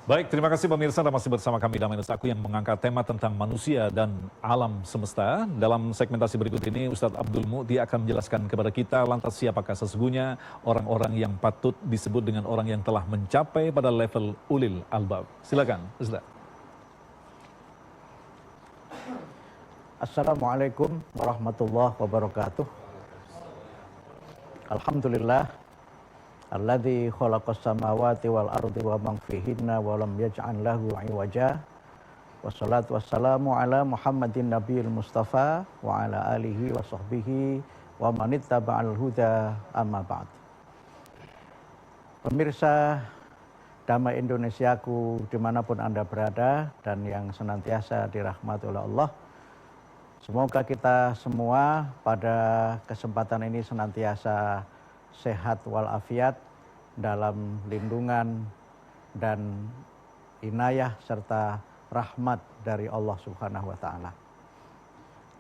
Baik, terima kasih pemirsa, Anda masih bersama kami dalam Aku yang mengangkat tema tentang manusia dan alam semesta. Dalam segmentasi berikut ini, Ustadz Abdul Mu'ti akan menjelaskan kepada kita lantas siapakah sesungguhnya orang-orang yang patut disebut dengan orang yang telah mencapai pada level ulil albab. Silakan, Ustadz. Assalamualaikum warahmatullahi wabarakatuh. Alhamdulillah alladzi khalaqas samawati wal ardi wa man fihinna wa lam yaj'al lahu 'iwaja. Wassalatu wassalamu ala Muhammadin nabiyil mustafa wa ala alihi wa sahbihi wa man ittaba'al huda amma ba'd. Pemirsa Damai Indonesiaku dimanapun Anda berada dan yang senantiasa dirahmati oleh Allah, semoga kita semua pada kesempatan ini senantiasa sehat walafiat dalam lindungan dan inayah serta rahmat dari Allah Subhanahu wa Ta'ala.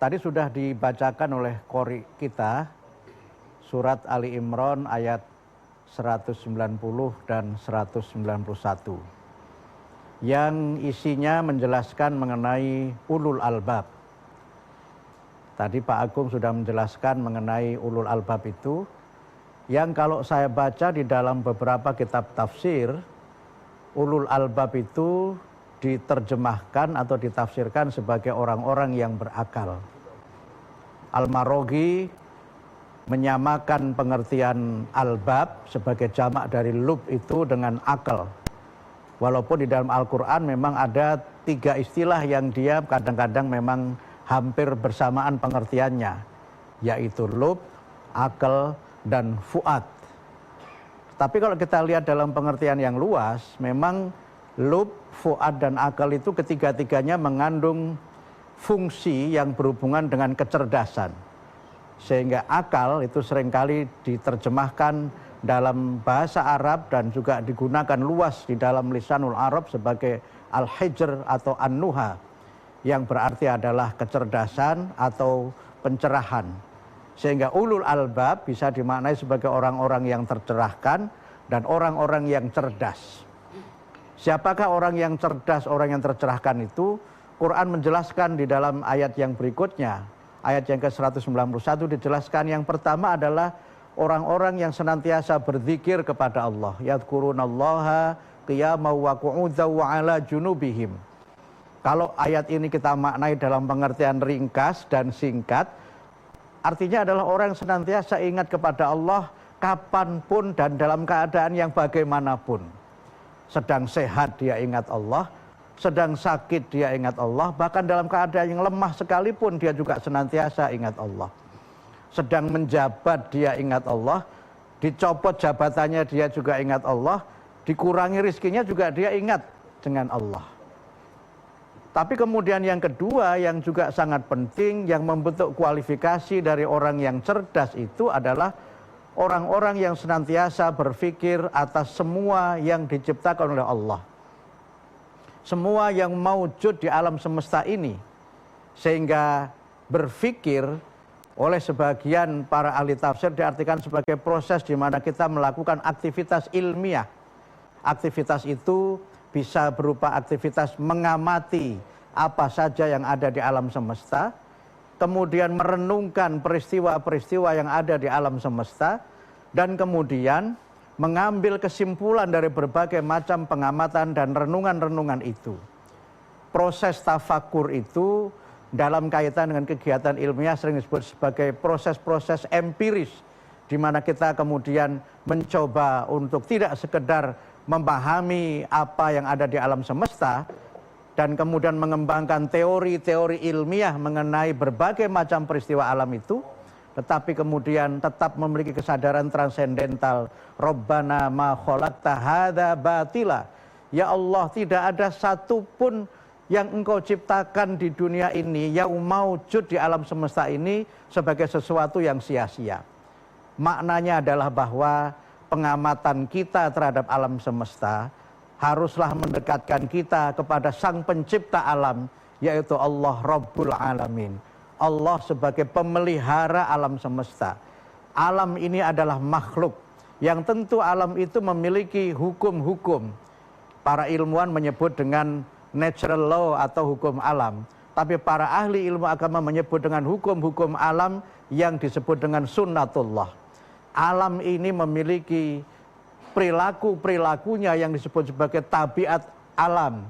Tadi sudah dibacakan oleh qori kita surat Ali Imran ayat 190 dan 191 yang isinya menjelaskan mengenai ulul albab. Tadi Pak Agung sudah menjelaskan mengenai ulul albab itu, yang kalau saya baca di dalam beberapa kitab tafsir, ulul albab itu diterjemahkan atau ditafsirkan sebagai orang-orang yang berakal. Al-Maroghi menyamakan pengertian albab sebagai jamak dari lub itu dengan akal. Walaupun di dalam Al-Quran memang ada 3 istilah yang dia kadang-kadang memang hampir bersamaan pengertiannya, yaitu lub, akal, dan fuad. Tapi kalau kita lihat dalam pengertian yang luas, memang lub, fuad, dan akal itu ketiga-tiganya mengandung fungsi yang berhubungan dengan kecerdasan. Sehingga akal itu seringkali diterjemahkan dalam bahasa Arab dan juga digunakan luas di dalam lisanul Arab sebagai al-hijr atau an-nuha, yang berarti adalah kecerdasan atau pencerahan. Sehingga ulul albab bisa dimaknai sebagai orang-orang yang tercerahkan dan orang-orang yang cerdas. Siapakah orang yang cerdas, orang yang tercerahkan itu? Quran menjelaskan di dalam ayat yang berikutnya, ayat yang ke-191 dijelaskan yang pertama adalah orang-orang yang senantiasa berzikir kepada Allah. Yadhkurunallaha qiyaman wa qu'udan wa 'ala junubihim. Kalau ayat ini kita maknai dalam pengertian ringkas dan singkat, artinya adalah orang yang senantiasa ingat kepada Allah kapanpun dan dalam keadaan yang bagaimanapun. Sedang sehat dia ingat Allah, sedang sakit dia ingat Allah, bahkan dalam keadaan yang lemah sekalipun dia juga senantiasa ingat Allah. Sedang menjabat dia ingat Allah, dicopot jabatannya dia juga ingat Allah, dikurangi rizkinya juga dia ingat dengan Allah. Tapi kemudian yang kedua yang juga sangat penting, yang membentuk kualifikasi dari orang yang cerdas itu adalah orang-orang yang senantiasa berpikir atas semua yang diciptakan oleh Allah. Semua yang maujud di alam semesta ini. Sehingga berpikir oleh sebagian para ahli tafsir diartikan sebagai proses di mana kita melakukan aktivitas ilmiah. Aktivitas itu bisa berupa aktivitas mengamati apa saja yang ada di alam semesta, kemudian merenungkan peristiwa-peristiwa yang ada di alam semesta, dan kemudian mengambil kesimpulan dari berbagai macam pengamatan dan renungan-renungan itu. Proses tafakur itu dalam kaitan dengan kegiatan ilmiah sering disebut sebagai proses-proses empiris, di mana kita kemudian mencoba untuk tidak sekedar memahami apa yang ada di alam semesta dan kemudian mengembangkan teori-teori ilmiah mengenai berbagai macam peristiwa alam itu, tetapi kemudian tetap memiliki kesadaran transendental. Rabbana ma khalaqta hadza batila. Ya Allah, tidak ada satupun yang Engkau ciptakan di dunia ini, yang maujud di alam semesta ini sebagai sesuatu yang sia-sia. Maknanya adalah bahwa pengamatan kita terhadap alam semesta haruslah mendekatkan kita kepada Sang Pencipta alam, yaitu Allah Rabbul Alamin. Allah sebagai pemelihara alam semesta. Alam ini adalah makhluk yang tentu alam itu memiliki hukum-hukum. Para ilmuwan menyebut dengan natural law atau hukum alam. Tapi para ahli ilmu agama menyebut dengan hukum-hukum alam yang disebut dengan sunnatullah. Alam ini memiliki perilaku-perilakunya yang disebut sebagai tabiat alam.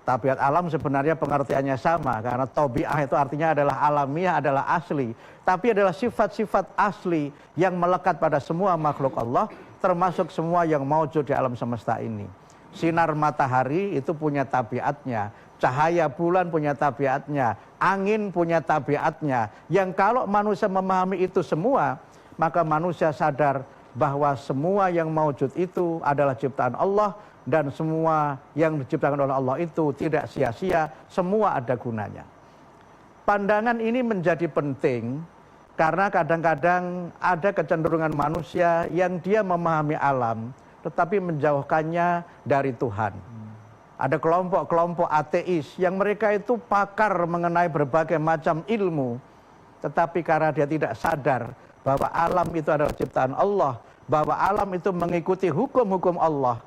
Tabiat alam sebenarnya pengertiannya sama, karena tabiah itu artinya adalah alamiah, adalah asli. Tapi adalah sifat-sifat asli yang melekat pada semua makhluk Allah, termasuk semua yang maujud di alam semesta ini. Sinar matahari itu punya tabiatnya, cahaya bulan punya tabiatnya, angin punya tabiatnya. Yang kalau manusia memahami itu semua, maka manusia sadar bahwa semua yang maujud itu adalah ciptaan Allah, dan semua yang diciptakan oleh Allah itu tidak sia-sia, semua ada gunanya. Pandangan ini menjadi penting karena kadang-kadang ada kecenderungan manusia yang dia memahami alam tetapi menjauhkannya dari Tuhan. Ada kelompok-kelompok ateis yang mereka itu pakar mengenai berbagai macam ilmu, tetapi karena dia tidak sadar bahwa alam itu adalah ciptaan Allah, bahwa alam itu mengikuti hukum-hukum Allah,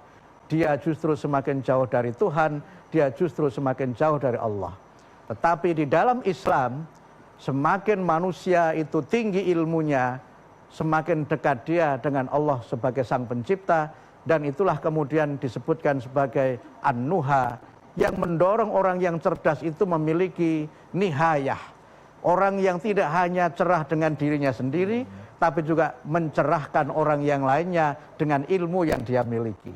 dia justru semakin jauh dari Tuhan, dia justru semakin jauh dari Allah. Tetapi di dalam Islam, semakin manusia itu tinggi ilmunya, semakin dekat dia dengan Allah sebagai Sang Pencipta, dan itulah kemudian disebutkan sebagai an-nuha, yang mendorong orang yang cerdas itu memiliki nihayah. Orang yang tidak hanya cerah dengan dirinya sendiri, tapi juga mencerahkan orang yang lainnya dengan ilmu yang dia miliki.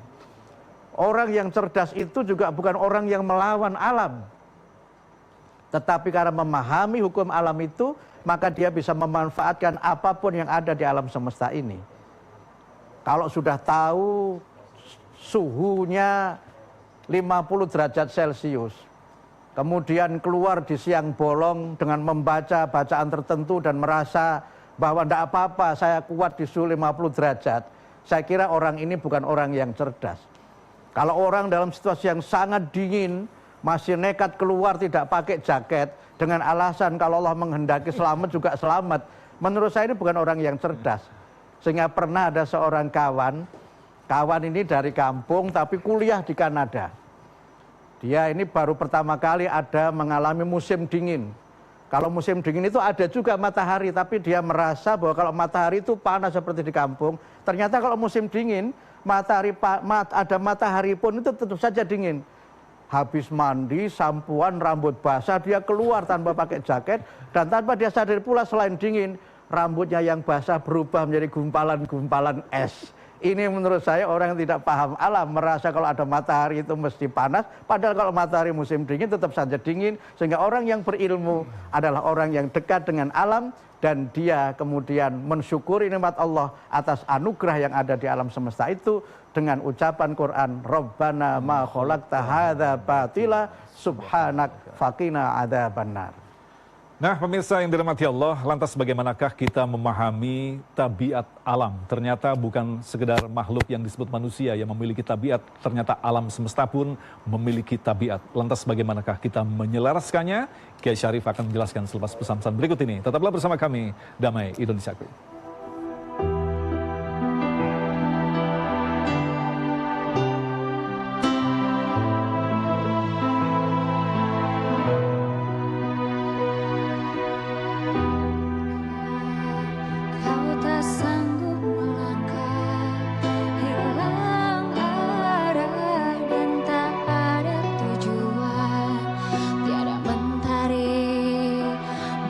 Orang yang cerdas itu juga bukan orang yang melawan alam, tetapi karena memahami hukum alam itu, maka dia bisa memanfaatkan apapun yang ada di alam semesta ini. Kalau sudah tahu suhunya 50 derajat Celcius, kemudian keluar di siang bolong dengan membaca bacaan tertentu dan merasa bahwa tidak apa-apa, saya kuat di suhu 50 derajat, saya kira orang ini bukan orang yang cerdas. Kalau orang dalam situasi yang sangat dingin, masih nekat keluar tidak pakai jaket, dengan alasan kalau Allah menghendaki selamat juga selamat, menurut saya ini bukan orang yang cerdas. Sehingga pernah ada seorang kawan ini dari kampung tapi kuliah di Kanada. Dia ini baru pertama kali ada mengalami musim dingin. Kalau musim dingin itu ada juga matahari, tapi dia merasa bahwa kalau matahari itu panas seperti di kampung, ternyata kalau musim dingin, ada matahari pun itu tetap saja dingin. Habis mandi, sampuan, rambut basah, dia keluar tanpa pakai jaket, dan tanpa dia sadar pula selain dingin, rambutnya yang basah berubah menjadi gumpalan-gumpalan es. Ini menurut saya orang yang tidak paham alam, merasa kalau ada matahari itu mesti panas, padahal kalau matahari musim dingin tetap saja dingin. Sehingga orang yang berilmu adalah orang yang dekat dengan alam, dan dia kemudian mensyukuri nikmat Allah atas anugerah yang ada di alam semesta itu dengan ucapan Quran, Rabbana ma khalaqta hadza batila subhanak faqina adzabannar. Nah, pemirsa yang dirahmati Allah, lantas bagaimanakah kita memahami tabiat alam? Ternyata bukan sekedar makhluk yang disebut manusia yang memiliki tabiat, ternyata alam semesta pun memiliki tabiat. Lantas bagaimanakah kita menyelaraskannya? Kiai Syarif akan menjelaskan selepas pesan-pesan berikut ini. Tetaplah bersama kami, Damai Indonesiaku.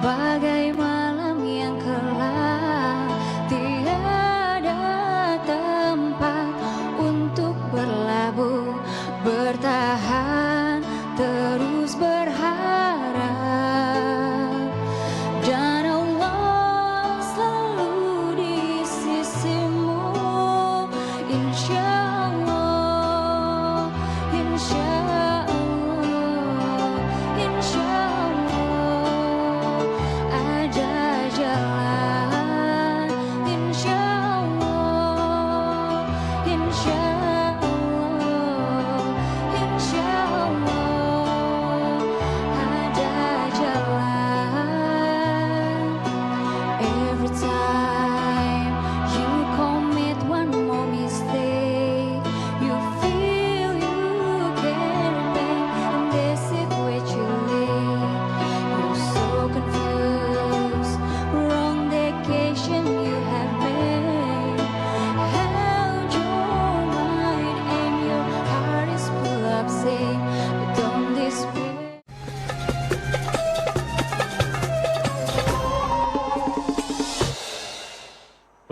Bagai malam yang kelam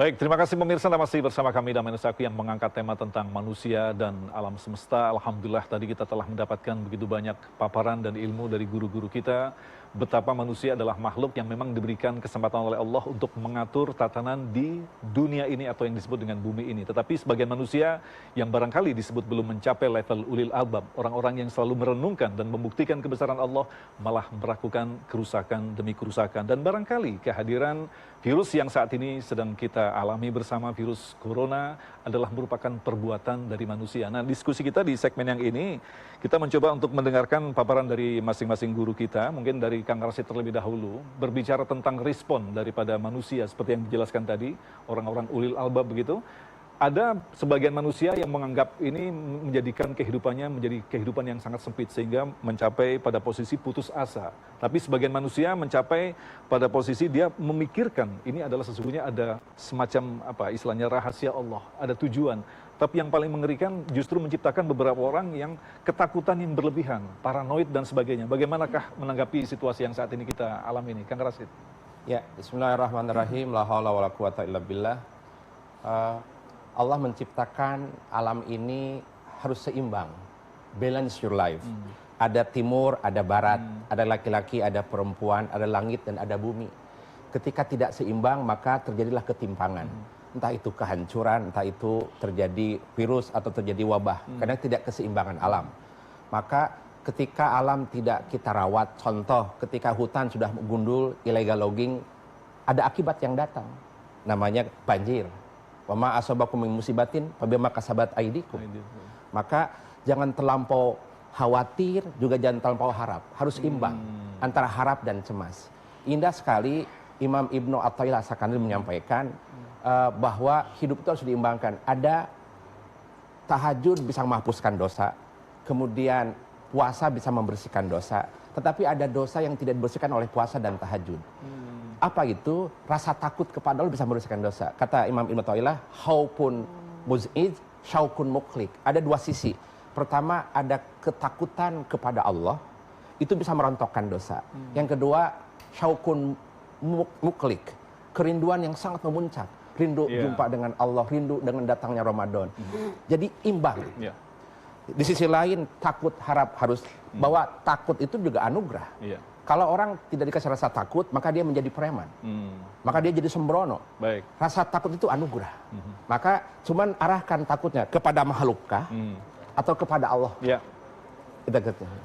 Baik, terima kasih pemirsa, masih bersama kami dan Menusaku yang mengangkat tema tentang manusia dan alam semesta. Alhamdulillah tadi kita telah mendapatkan begitu banyak paparan dan ilmu dari guru-guru kita. Betapa manusia adalah makhluk yang memang diberikan kesempatan oleh Allah untuk mengatur tatanan di dunia ini atau yang disebut dengan bumi ini. Tetapi sebagian manusia yang barangkali disebut belum mencapai level ulil albab, orang-orang yang selalu merenungkan dan membuktikan kebesaran Allah, malah melakukan kerusakan demi kerusakan. Dan barangkali kehadiran virus yang saat ini sedang kita alami bersama, virus corona, adalah merupakan perbuatan dari manusia. Nah, diskusi kita di segmen yang ini, kita mencoba untuk mendengarkan paparan dari masing-masing guru kita, mungkin dari Kang Rashid terlebih dahulu, berbicara tentang respon daripada manusia, seperti yang dijelaskan tadi, orang-orang ulil albab begitu. Ada sebagian manusia yang menganggap ini menjadikan kehidupannya menjadi kehidupan yang sangat sempit sehingga mencapai pada posisi putus asa. Tapi sebagian manusia mencapai pada posisi dia memikirkan ini adalah sesungguhnya ada semacam apa istilahnya rahasia Allah, ada tujuan. Tapi yang paling mengerikan justru menciptakan beberapa orang yang ketakutan yang berlebihan, paranoid dan sebagainya. Bagaimanakah menanggapi situasi yang saat ini kita alami ini, Kang Rashid? Ya, bismillahirrahmanirrahim. La haula wala quwata illa billah. Allah menciptakan alam ini harus seimbang, balance your life. Ada timur, ada barat, ada laki-laki, ada perempuan, ada langit dan ada bumi. Ketika tidak seimbang maka terjadilah ketimpangan. Entah itu kehancuran, entah itu terjadi virus atau terjadi wabah. Karena tidak keseimbangan alam. Maka ketika alam tidak kita rawat, contoh ketika hutan sudah gundul, illegal logging, ada akibat yang datang. Namanya banjir. Wa ma asabakum min musibatin fabima kasabat aydikum. Maka jangan terlampau khawatir, juga jangan terlampau harap. Harus imbang antara harap dan cemas. Indah sekali Imam Ibnu Athaillah As-Sakandari menyampaikan bahwa hidup itu harus diimbangkan. Ada tahajud bisa menghapuskan dosa, kemudian puasa bisa membersihkan dosa, tetapi ada dosa yang tidak dibersihkan oleh puasa dan tahajud. Apa itu? Rasa takut kepada Allah bisa membersihkan dosa. Kata Imam Ibnu Athaillah, khaufun muz'id, syaukun muklik. Ada dua sisi. Pertama, ada ketakutan kepada Allah, itu bisa merontokkan dosa. Yang kedua, syaukun muklik, kerinduan yang sangat memuncak. Rindu jumpa dengan Allah, rindu dengan datangnya Ramadan. Jadi imbang. Di sisi lain, takut harap harus, bahwa takut itu juga anugerah. Kalau orang tidak dikasih rasa takut, maka dia menjadi preman. Maka dia jadi sembrono. Baik. Rasa takut itu anugerah. Maka cuman arahkan takutnya kepada makhlukkah atau kepada Allah. Ya.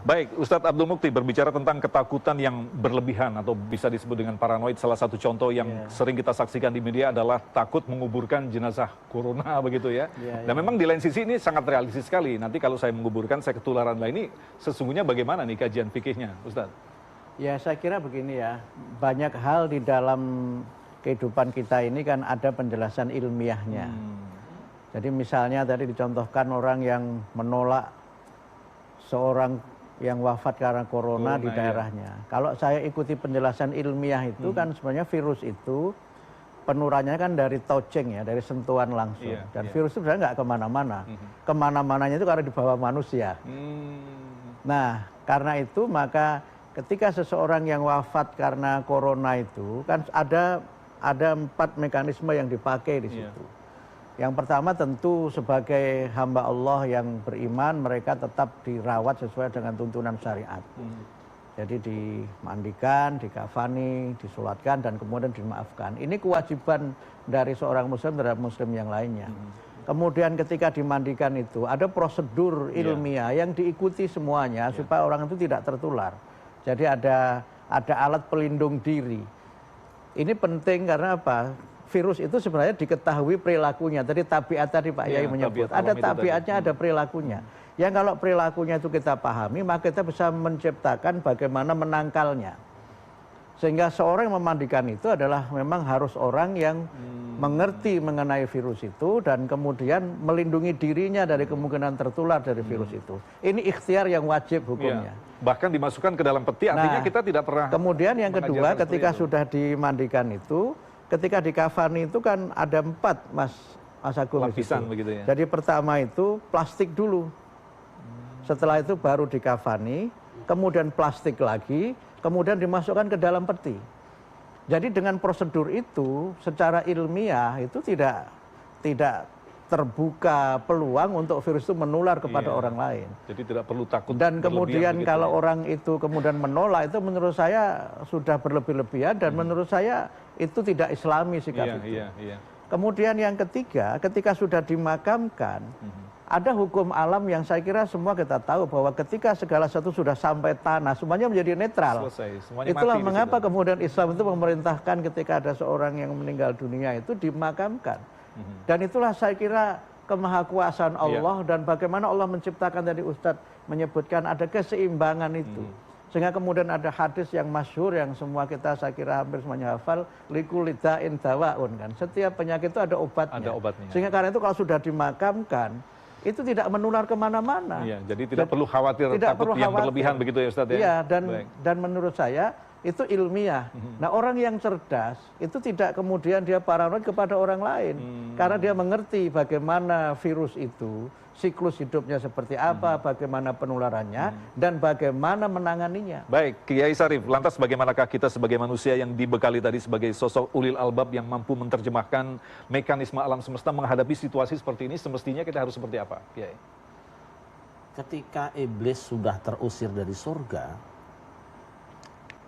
Baik, Ustadz Abdul Mukti berbicara tentang ketakutan yang berlebihan atau bisa disebut dengan paranoid. Salah satu contoh yang sering kita saksikan di media adalah takut menguburkan jenazah corona begitu ya. Dan memang di lain sisi ini sangat realistis sekali. Nanti kalau saya menguburkan, saya ketularan lah. Ini sesungguhnya bagaimana nih kajian fikihnya, Ustadz? Ya, saya kira begini ya, banyak hal di dalam kehidupan kita ini kan ada penjelasan ilmiahnya. Jadi misalnya tadi dicontohkan orang yang menolak seorang yang wafat karena corona di daerahnya. Kalau saya ikuti penjelasan ilmiah itu kan sebenarnya virus itu penularannya kan dari touching ya, dari sentuhan langsung. Dan virus itu sebenarnya nggak kemana-mana. Kemana-mananya itu karena dibawa manusia. Nah, karena itu maka ketika seseorang yang wafat karena corona itu kan ada 4 mekanisme yang dipakai di situ. Yang pertama tentu sebagai hamba Allah yang beriman, mereka tetap dirawat sesuai dengan tuntunan syariat. Jadi dimandikan, dikafani, disolatkan dan kemudian dimaafkan. Ini kewajiban dari seorang muslim terhadap muslim yang lainnya. Kemudian ketika dimandikan itu ada prosedur ilmiah yang diikuti semuanya supaya orang itu tidak tertular. Jadi ada alat pelindung diri. Ini penting karena apa? Virus itu sebenarnya diketahui perilakunya. Tadi tabiat tadi Pak Yai menyebut. Ada tabiatnya, ada perilakunya. Yang kalau perilakunya itu kita pahami, maka kita bisa menciptakan bagaimana menangkalnya. Sehingga seorang yang memandikan itu adalah memang harus orang yang mengerti mengenai virus itu dan kemudian melindungi dirinya dari kemungkinan tertular dari virus itu. Ini ikhtiar yang wajib hukumnya. Bahkan dimasukkan ke dalam peti, artinya kita tidak pernah. Kemudian yang kedua, ketika sudah dimandikan itu, ketika dikafani itu kan ada 4 Mas Agung. Lapisan begitu ya. Jadi pertama itu plastik dulu. Setelah itu baru dikafani, kemudian plastik lagi, kemudian dimasukkan ke dalam peti. Jadi dengan prosedur itu secara ilmiah itu tidak terbuka peluang untuk virus itu menular kepada orang lain. Jadi tidak perlu takut. Dan kemudian begitu kalau ya. orang itu kemudian menolak itu menurut saya sudah berlebih-lebihan dan menurut saya itu tidak islami sikap itu. Kemudian yang ketiga, ketika sudah dimakamkan, ada hukum alam yang saya kira semua kita tahu bahwa ketika segala sesuatu sudah sampai tanah, semuanya menjadi netral. Selesai, semuanya Itulah mati mengapa di situ. kemudian Islam itu memerintahkan ketika ada seorang yang meninggal dunia itu dimakamkan. Dan itulah saya kira kemahakuasaan Allah dan bagaimana Allah menciptakan, tadi Ustadz menyebutkan ada keseimbangan itu. Sehingga kemudian ada hadis yang masyhur yang semua kita saya kira hampir semuanya hafal, likulli da'in dawaun kan. Setiap penyakit itu ada obatnya. Ada obatnya. Sehingga karena itu kalau sudah dimakamkan itu tidak menular kemana-mana. Iya, jadi tidak perlu khawatir, tidak takut perlu yang khawatir. berlebihan begitu ya Ustadz ya? Iya, Baik. dan menurut saya itu ilmiah. Nah orang yang cerdas itu tidak kemudian dia paranoid kepada orang lain. Karena dia mengerti bagaimana virus itu, siklus hidupnya seperti apa, bagaimana penularannya, dan bagaimana menanganinya. Baik, Kiai Sarif, lantas bagaimanakah kita sebagai manusia yang dibekali tadi sebagai sosok ulil albab yang mampu menerjemahkan mekanisme alam semesta menghadapi situasi seperti ini, semestinya kita harus seperti apa, Kiai? Ketika iblis sudah terusir dari surga,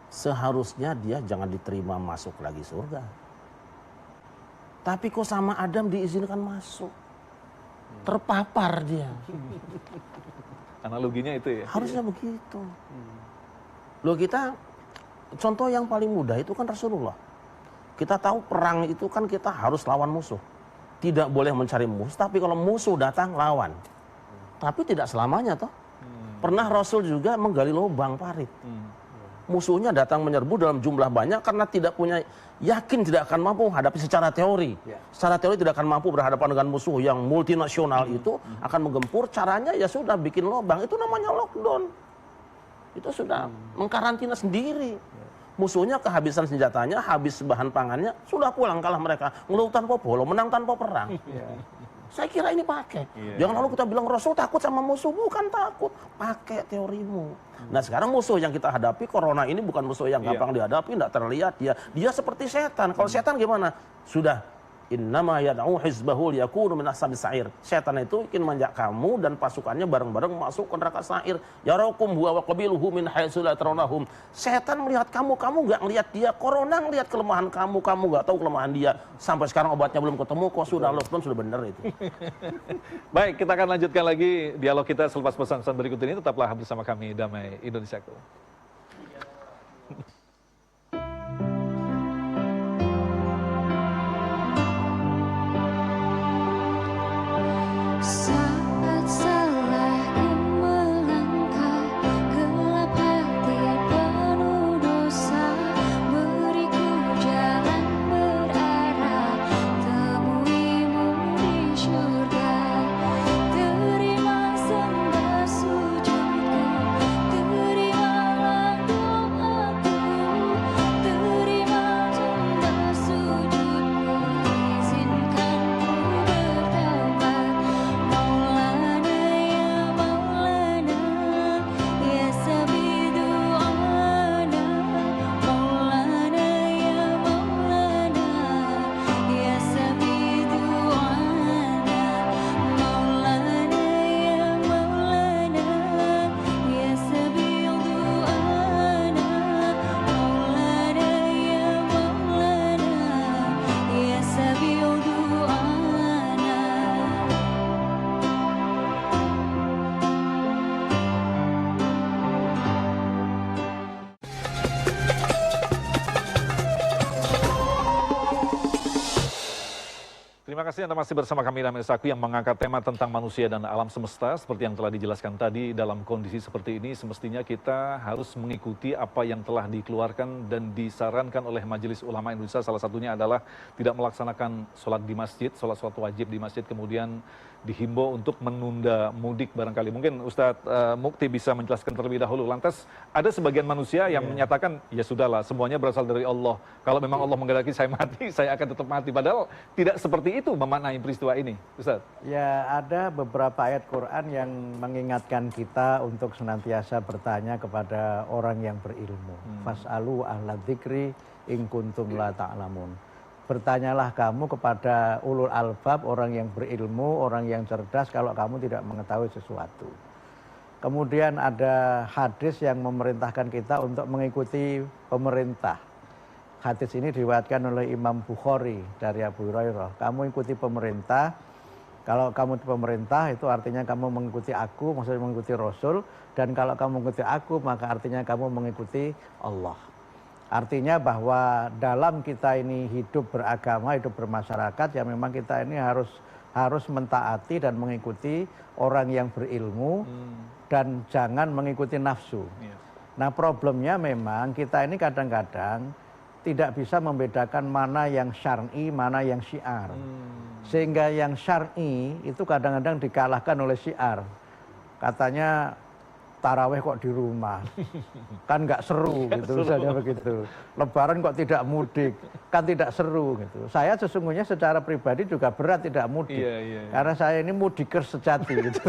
seharusnya dia jangan diterima masuk lagi surga. Tapi kok sama Adam diizinkan masuk? Terpapar dia. Analoginya itu ya? Harusnya begitu. Loh kita, contoh yang paling mudah itu kan Rasulullah. Kita tahu perang itu kan kita harus lawan musuh. Tidak boleh mencari musuh, tapi kalau musuh datang lawan. Tapi tidak selamanya toh. Pernah Rasul juga menggali lubang parit. Musuhnya datang menyerbu dalam jumlah banyak karena tidak punya, yakin tidak akan mampu menghadapi secara teori. Secara teori tidak akan mampu berhadapan dengan musuh yang multinasional itu, akan menggempur, caranya ya sudah bikin lubang, itu namanya lockdown. Itu sudah mengkarantina sendiri. Musuhnya kehabisan senjatanya, habis bahan pangannya, sudah pulang, kalah mereka. Ngeluh tanpa bolo, menang tanpa perang. Saya kira ini pakai. Jangan lalu kita bilang Rasul takut sama musuh. Bukan takut, pakai teorimu. Nah sekarang musuh yang kita hadapi, corona ini bukan musuh yang gampang dihadapi, tidak terlihat dia. Dia seperti setan. Kalau setan gimana? Sudah. Innama yad'u hizbahu liyakunu min ashabis sa'ir. Setan itu ingin mengajak kamu dan pasukannya bareng-bareng masuk ke neraka sa'ir. Yarakum huwa wa qabiluhu min haitsu la tarawnahum. Setan melihat kamu enggak melihat dia. Corona ngelihat kelemahan kamu enggak tahu kelemahan dia. Sampai sekarang obatnya belum ketemu, kok sudah lockdown, sudah benar itu. Baik, kita akan lanjutkan lagi dialog kita selepas pesan-pesan berikut ini. Tetaplah bersama kami, Damai Indonesiaku. Saat salahku melangkah, gelap hati penuh dosa, beriku jalan berarah, temuimu di syurga. Terima sembah sujudku, terimalah doaku, terima sembah sujudku, izinkan ku bertaubat. Maulana ya Maulana, ya sabidu ana. Maulana ya Maulana, ya sabidu ana. Maulana ya Maulana, ya sabidu ana. Maulana ya Maulana, ya sabidu ana. Terima kasih Anda masih bersama kami Damai Indonesiaku yang mengangkat tema tentang manusia dan alam semesta. Seperti yang telah dijelaskan tadi, dalam kondisi seperti ini semestinya kita harus mengikuti apa yang telah dikeluarkan dan disarankan oleh Majelis Ulama Indonesia. Salah satunya adalah tidak melaksanakan sholat di masjid, sholat wajib di masjid, kemudian dihimbau untuk menunda mudik barangkali. Mungkin Ustadz Mukti bisa menjelaskan terlebih dahulu. Lantas ada sebagian manusia yang menyatakan, ya sudahlah semuanya berasal dari Allah. Kalau memang Allah menghendaki saya mati, saya akan tetap mati. Padahal tidak seperti itu memaknai peristiwa ini, Ustadz. Ya ada beberapa ayat Quran yang mengingatkan kita untuk senantiasa bertanya kepada orang yang berilmu. Fas'alu ahla dzikri in kuntum la ta'lamun. Bertanyalah kamu kepada ulul albab, orang yang berilmu, orang yang cerdas kalau kamu tidak mengetahui sesuatu. Kemudian ada hadis yang memerintahkan kita untuk mengikuti pemerintah. Hadis ini diriwayatkan oleh Imam Bukhari dari Abu Hurairah. Kamu ikuti pemerintah. Kalau kamu di pemerintah itu artinya kamu mengikuti aku, maksudnya mengikuti Rasul. Dan kalau kamu mengikuti aku, maka artinya kamu mengikuti Allah. Artinya bahwa dalam kita ini hidup beragama, hidup bermasyarakat, ya memang kita ini harus mentaati dan mengikuti orang yang berilmu dan jangan mengikuti nafsu. Nah problemnya memang kita ini kadang-kadang tidak bisa membedakan mana yang syar'i, mana yang syiar. Sehingga yang syar'i itu kadang-kadang dikalahkan oleh syiar. Katanya taraweh kok di rumah, kan nggak seru gitu, misalnya begitu. Lebaran kok tidak mudik, kan tidak seru gitu. Saya sesungguhnya secara pribadi juga berat tidak mudik, karena saya ini mudikers sejati gitu.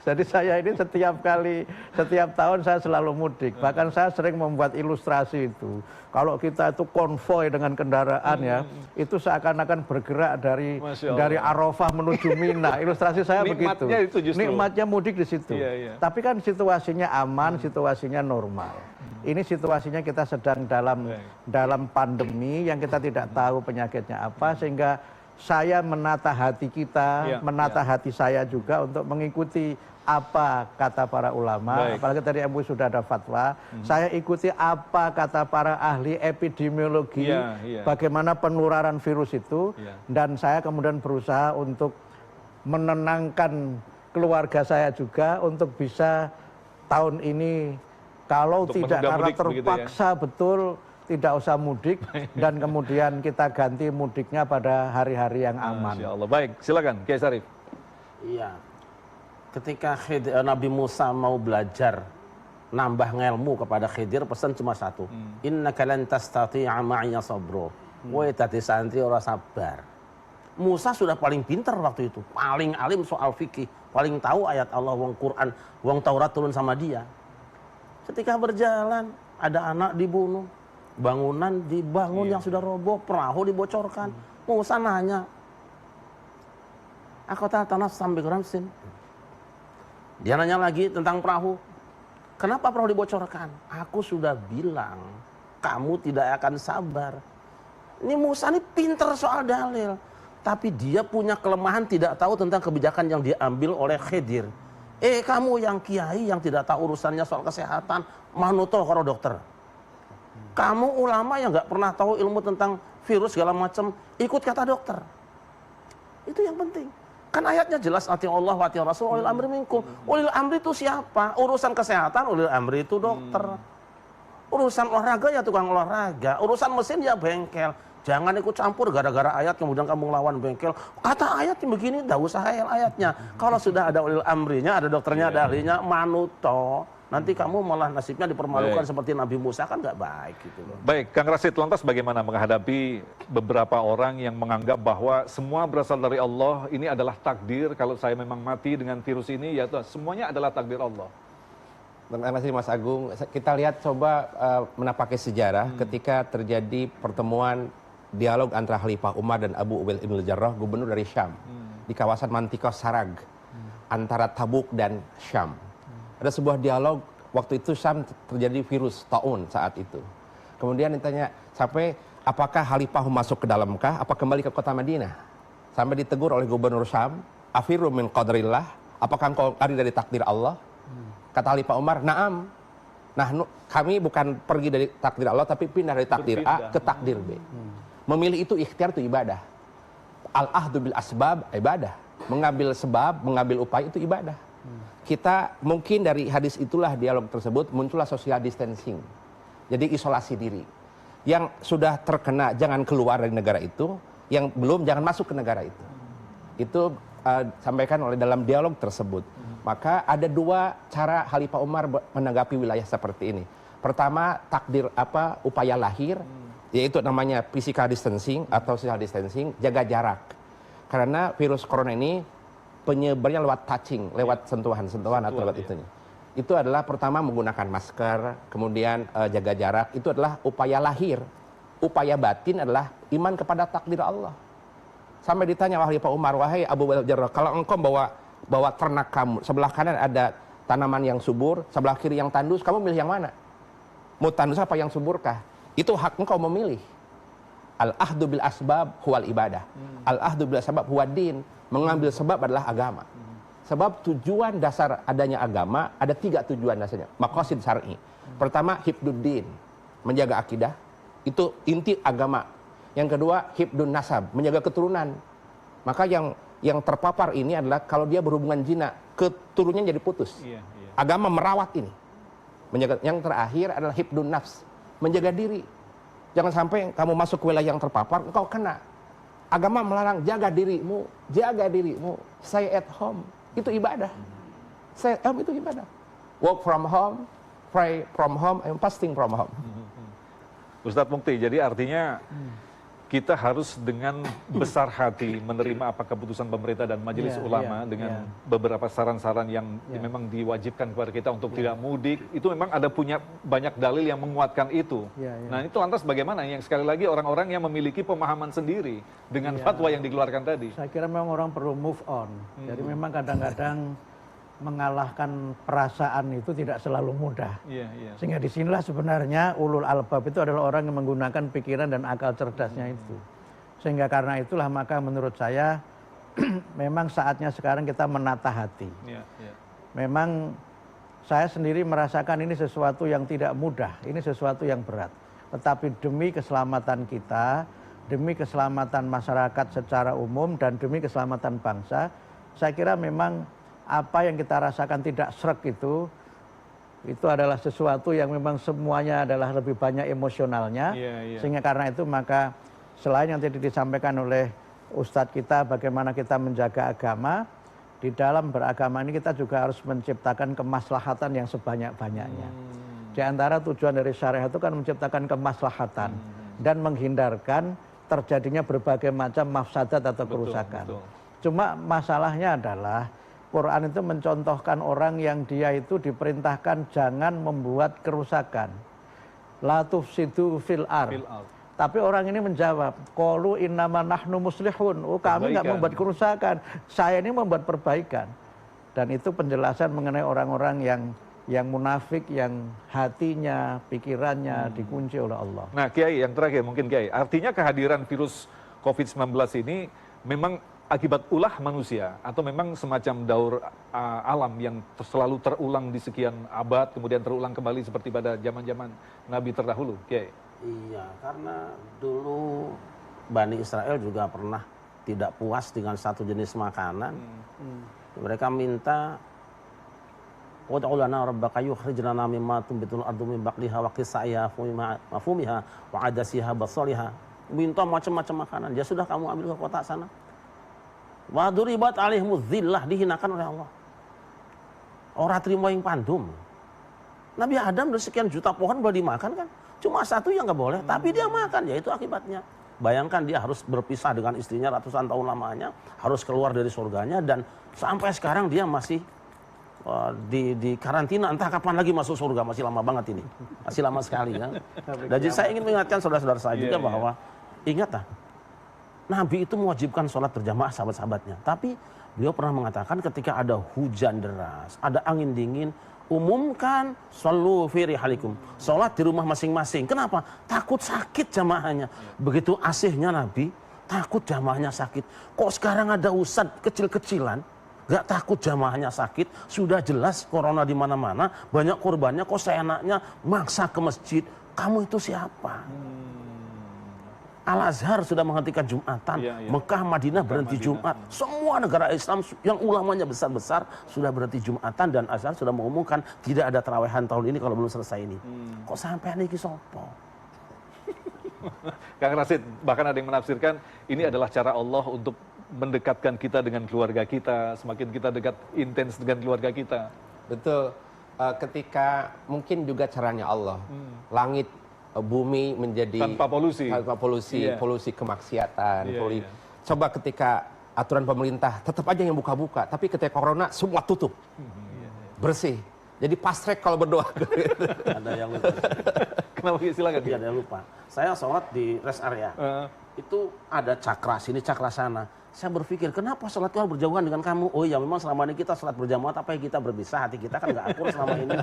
Jadi saya ini setiap tahun saya selalu mudik. Bahkan saya sering membuat ilustrasi itu. Kalau kita itu konvoy dengan kendaraan ya, itu seakan-akan bergerak dari Arafah menuju Mina. Ilustrasi saya begitu. Itu justru. Nikmatnya mudik di situ. Tapi kan situasinya aman, situasinya normal. Ini situasinya kita sedang dalam pandemi yang kita tidak tahu penyakitnya apa, sehingga saya menata hati kita, menata hati saya juga untuk mengikuti apa kata para ulama. Apalagi tadi MUI sudah ada fatwa, saya ikuti apa kata para ahli epidemiologi, bagaimana penularan virus itu, dan saya kemudian berusaha untuk menenangkan keluarga saya juga untuk bisa tahun ini kalau untuk tidak karena terpaksa betul tidak usah mudik dan kemudian kita ganti mudiknya pada hari-hari yang aman. Masya Allah. Baik, silakan Kiai Sarif. Iya. Ketika Nabi Musa mau belajar nambah ngelmu kepada Khidir, pesan cuma satu. Innaka lan tastati'a ma'iya sabra. Woi tadi santri ora sabar. Musa sudah paling pintar waktu itu, paling alim soal fikih, paling tahu ayat Allah, wong Quran, wong Taurat turun sama dia. Ketika berjalan, ada anak dibunuh, bangunan dibangun yang sudah roboh, perahu dibocorkan. Musa nanya, aku tanah sampai Ramsin. Dia nanya lagi tentang perahu. Kenapa perahu dibocorkan? Aku sudah bilang, kamu tidak akan sabar. Ini Musa ini pintar soal dalil. Tapi dia punya kelemahan tidak tahu tentang kebijakan yang diambil oleh Khidir. Kamu yang kiai yang tidak tahu urusannya soal kesehatan, manuto karo dokter. Kamu ulama yang nggak pernah tahu ilmu tentang virus segala macam, ikut kata dokter. Itu yang penting. Kan ayatnya jelas, ati Allah wa ati Rasul ulil amri minkum. Ulil amri itu siapa? Urusan kesehatan ulil amri itu dokter. Urusan olahraga ya tukang olahraga. Urusan mesin ya bengkel. Jangan ikut campur gara-gara ayat kemudian kamu ngelawan bengkel. Kata ayatnya begini, tidak usah ayatnya. Kalau sudah ada ulil amrinya, ada dokternya, ada ahlinya, manuto. Nanti kamu malah nasibnya dipermalukan seperti Nabi Musa, kan nggak baik gitu loh. Baik, Kang Rasid, lantas bagaimana menghadapi beberapa orang yang menganggap bahwa semua berasal dari Allah, ini adalah takdir, kalau saya memang mati dengan virus ini, ya semuanya adalah takdir Allah. Terima kasih Mas Agung. Kita lihat coba menapaki sejarah ketika terjadi pertemuan dialog antara Khalifah Umar dan Abu Ubaid bin Jarrah, gubernur dari Syam, di kawasan Mantikos Sarag, antara Tabuk dan Syam. Ada sebuah dialog, waktu itu Syam terjadi virus taun saat itu. Kemudian ditanya, sampai apakah Khalifah masuk ke dalamkah, apa kembali ke kota Madinah? Sampai ditegur oleh gubernur Syam, afiru min qadrillah, apakah engkau lari dari takdir Allah? Kata Khalifah Umar, na'am. Nah, kami bukan pergi dari takdir Allah, tapi pindah dari takdir A ke takdir B. Memilih itu ikhtiar, itu ibadah. Al-ahdu bil asbab, ibadah. Mengambil sebab, mengambil upaya, itu ibadah. Kita mungkin dari hadis itulah, dialog tersebut, muncullah social distancing. Jadi isolasi diri. Yang sudah terkena, jangan keluar dari negara itu. Yang belum, jangan masuk ke negara itu. Itu sampaikan oleh dalam dialog tersebut. Maka ada dua cara Khalifah Umar menanggapi wilayah seperti ini. Pertama, takdir upaya lahir, yaitu namanya physical distancing atau social distancing, jaga jarak. Karena virus corona ini penyebarannya lewat touching, lewat sentuhan-sentuhan atau lewat itunya. itu adalah pertama menggunakan masker, kemudian jaga jarak, itu adalah upaya lahir. Upaya batin adalah iman kepada takdir Allah. Sampai ditanya wahai Pak Umar, wahai Abu Jarrah, kalau engkau bawa ternak kamu, sebelah kanan ada tanaman yang subur, sebelah kiri yang tandus, kamu milih yang mana? Mau tandus apa yang suburkah? Itu hak engkau memilih. Al-ahdu bil asbab huwal ibadah. Al-ahdu bil asbab huwad din. Mengambil sebab adalah agama. Sebab tujuan dasar adanya agama, ada 3 tujuan dasarnya. Maqasid syar'i. Pertama, hifduddin, menjaga akidah. Itu inti agama. Yang kedua, hifdun nasab, menjaga keturunan. Maka yang terpapar ini adalah kalau dia berhubungan zina, keturunannya jadi putus. Agama merawat ini. Menjaga. Yang terakhir adalah hifdun nafs, menjaga diri. Jangan sampai kamu masuk ke wilayah yang terpapar, engkau kena. Agama melarang, jaga dirimu, stay at home. Itu ibadah. Stay at home itu ibadah. Work from home, pray from home, and fasting from home. Ustadz Mukti, jadi artinya kita harus dengan besar hati menerima apa keputusan pemerintah dan majelis ulama dengan beberapa saran-saran yang memang diwajibkan kepada kita untuk tidak mudik. Itu memang ada punya banyak dalil yang menguatkan itu. Nah itu lantas bagaimana yang sekali lagi orang-orang yang memiliki pemahaman sendiri dengan fatwa yang dikeluarkan tadi? Saya kira memang orang perlu move on. Jadi memang kadang-kadang mengalahkan perasaan itu tidak selalu mudah. Sehingga disinilah sebenarnya ulul albab itu adalah orang yang menggunakan pikiran dan akal cerdasnya itu. Sehingga karena itulah maka menurut saya memang saatnya sekarang kita menata hati. Memang saya sendiri merasakan ini sesuatu yang tidak mudah, ini sesuatu yang berat. Tetapi demi keselamatan kita, demi keselamatan masyarakat secara umum dan demi keselamatan bangsa, saya kira memang apa yang kita rasakan tidak srek itu adalah sesuatu yang memang semuanya adalah lebih banyak emosionalnya. Sehingga karena itu maka selain yang tadi disampaikan oleh Ustadz kita bagaimana kita menjaga agama, di dalam beragama ini kita juga harus menciptakan kemaslahatan yang sebanyak-banyaknya. Di antara tujuan dari syariat itu kan menciptakan kemaslahatan dan menghindarkan terjadinya berbagai macam mafsadat atau kerusakan. Cuma masalahnya adalah Quran itu mencontohkan orang yang dia itu diperintahkan jangan membuat kerusakan. La tufsidu fil ardh. Tapi orang ini menjawab, qalu innama nahnu muslihun. Oh, kami nggak membuat kerusakan, saya ini membuat perbaikan. Dan itu penjelasan mengenai orang-orang yang munafik, yang hatinya, pikirannya dikunci oleh Allah. Nah, Kiai, yang terakhir mungkin Kiai, artinya kehadiran virus COVID-19 ini memang akibat ulah manusia atau memang semacam daur alam yang selalu terulang di sekian abad kemudian terulang kembali seperti pada zaman-zaman Nabi terdahulu, Kiai? Iya, karena dulu Bani Israel juga pernah tidak puas dengan satu jenis makanan. Mereka minta Ud'u lana rabbaka yukhrij lana mimma tunbitul ardu min baqliha wa qisaiha wa fumiha wa adasiha basaliha. Minta macam-macam makanan. Ya sudah, kamu ambil ke kota sana. Wa duribat alaihimuz zillah, dihinakan oleh Allah. Ora terima yang pandum. Nabi Adam dari sekian juta pohon boleh dimakan kan? Cuma satu yang nggak boleh, tapi dia makan, ya itu akibatnya. Bayangkan dia harus berpisah dengan istrinya ratusan tahun lamanya, harus keluar dari surganya, dan sampai sekarang dia masih di karantina, entah kapan lagi masuk surga, masih lama banget ini. Masih lama sekali kan. Dan jadi saya ingin mengingatkan saudara-saudara saya juga bahwa, ingatlah, Nabi itu mewajibkan sholat berjamaah sahabat-sahabatnya. Tapi beliau pernah mengatakan ketika ada hujan deras, ada angin dingin, umumkan shollu fi rihalikum. Sholat di rumah masing-masing. Kenapa? Takut sakit jamaahnya. Begitu asihnya Nabi, takut jamaahnya sakit. Kok sekarang ada ustadz kecil-kecilan, gak takut jamaahnya sakit? Sudah jelas corona di mana-mana, banyak korbannya, kok seenaknya maksa ke masjid. Kamu itu siapa? Al-Azhar sudah menghentikan Jumatan, Mekah, Madinah berhenti Jumat. Semua negara Islam yang ulamanya besar-besar sudah berhenti Jumatan, dan Azhar sudah mengumumkan tidak ada terawehan tahun ini kalau belum selesai ini. Kok sampai niki sopo? Kang Rashid, bahkan ada yang menafsirkan ini adalah cara Allah untuk mendekatkan kita dengan keluarga kita, semakin kita dekat intens dengan keluarga kita. Betul. Ketika mungkin juga caranya Allah, langit bumi menjadi tanpa polusi, polusi kemaksiatan. Coba ketika aturan pemerintah tetap aja yang buka-buka, tapi ketika corona semua tutup, bersih. Jadi pasrek kalau berdoa. Ada yang lupa. Kenapa? Silakan. Iya, ada yang lupa. Saya sholat di rest area. Itu ada cakra sini, cakra sana. Saya berpikir, kenapa sholat itu harus berjauhan dengan kamu? Oh iya, memang selama ini kita sholat berjamaah, tapi kita berpisah. Hati kita kan nggak akur selama ini.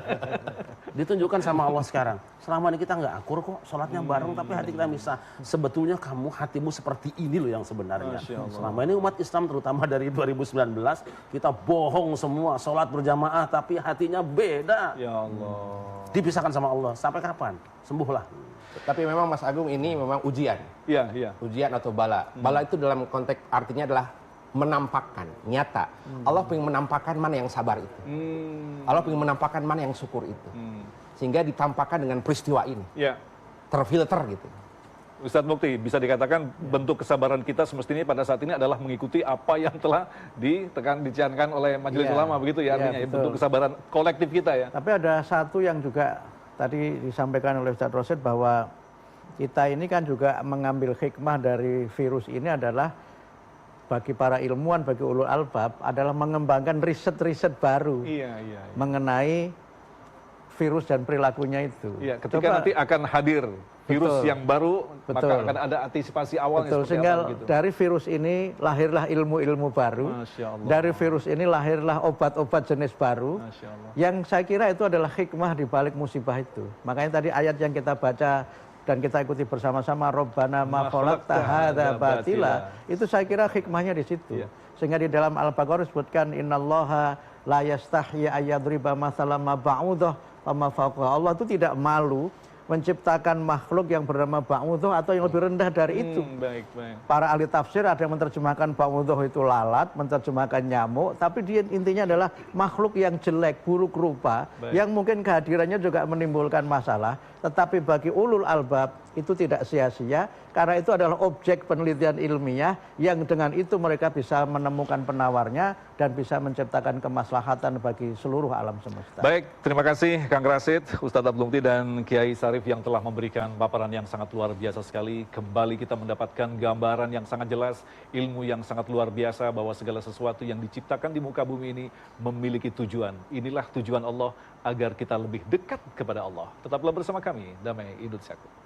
Ditunjukkan sama Allah sekarang. Selama ini kita nggak akur kok, sholatnya bareng, tapi hati kita bisa. Sebetulnya kamu, hatimu seperti ini loh yang sebenarnya. Selama ini umat Islam, terutama dari 2019, kita bohong semua. Sholat berjamaah, tapi hatinya beda. Ya Allah. Dipisahkan sama Allah. Sampai kapan? Sembuhlah. Tapi memang Mas Agung ini memang ujian. Iya, iya. Ujian atau bala. Bala itu dalam konteks artinya adalah menampakkan, nyata. Allah ingin menampakkan mana yang sabar itu. Allah ingin menampakkan mana yang syukur itu. Sehingga ditampakkan dengan peristiwa ini. Ya. Terfilter gitu. Ustadz Mukti, bisa dikatakan bentuk kesabaran kita semestinya pada saat ini adalah mengikuti apa yang telah dicankan oleh Majelis Iya. Ulama, begitu ya Iya, artinya, ya, betul. bentuk kesabaran kolektif kita ya. Tapi ada satu yang juga tadi disampaikan oleh Ustadz Rosyid bahwa kita ini kan juga mengambil hikmah dari virus ini adalah bagi para ilmuwan, bagi ulul albab adalah mengembangkan riset-riset baru Iya, iya. mengenai virus dan perilakunya itu. Iya, ketika Coba- nanti akan hadir virus Betul. yang baru, maka Betul. akan ada antisipasi awalnya Betul, seperti sehingga apa gitu. dari virus ini lahirlah ilmu-ilmu baru. Masya Allah. Dari virus ini lahirlah obat-obat jenis baru. Masya Allah. Yang saya kira itu adalah hikmah di balik musibah itu. Makanya tadi ayat yang kita baca dan kita ikuti bersama-sama Rabbana ma khalaqta hadza batila, itu saya kira hikmahnya di situ. Iya. Sehingga di dalam Al-Baqarah disebutkan innallaha la yastahyi ayyadriba mathalan ma ba'udah wa ma fawqaha. Allah itu tidak malu menciptakan makhluk yang bernama ba'udah atau yang lebih rendah dari itu. Baik, baik. Para ahli tafsir ada yang menerjemahkan ba'udhuh itu lalat, menerjemahkan nyamuk, tapi dia intinya adalah makhluk yang jelek, buruk rupa, Baik. yang mungkin kehadirannya juga menimbulkan masalah, tetapi bagi ulul albab itu tidak sia-sia, karena itu adalah objek penelitian ilmiah yang dengan itu mereka bisa menemukan penawarnya dan bisa menciptakan kemaslahatan bagi seluruh alam semesta. Baik, terima kasih Kang Rasid, Ustadz Abdul Mukti dan Kiai Sarif yang telah memberikan paparan yang sangat luar biasa sekali. Kembali kita mendapatkan gambaran yang sangat jelas, ilmu yang sangat luar biasa bahwa segala sesuatu yang diciptakan di muka bumi ini memiliki tujuan. Inilah tujuan Allah agar kita lebih dekat kepada Allah. Tetaplah bersama kami, Damai Indosiaku.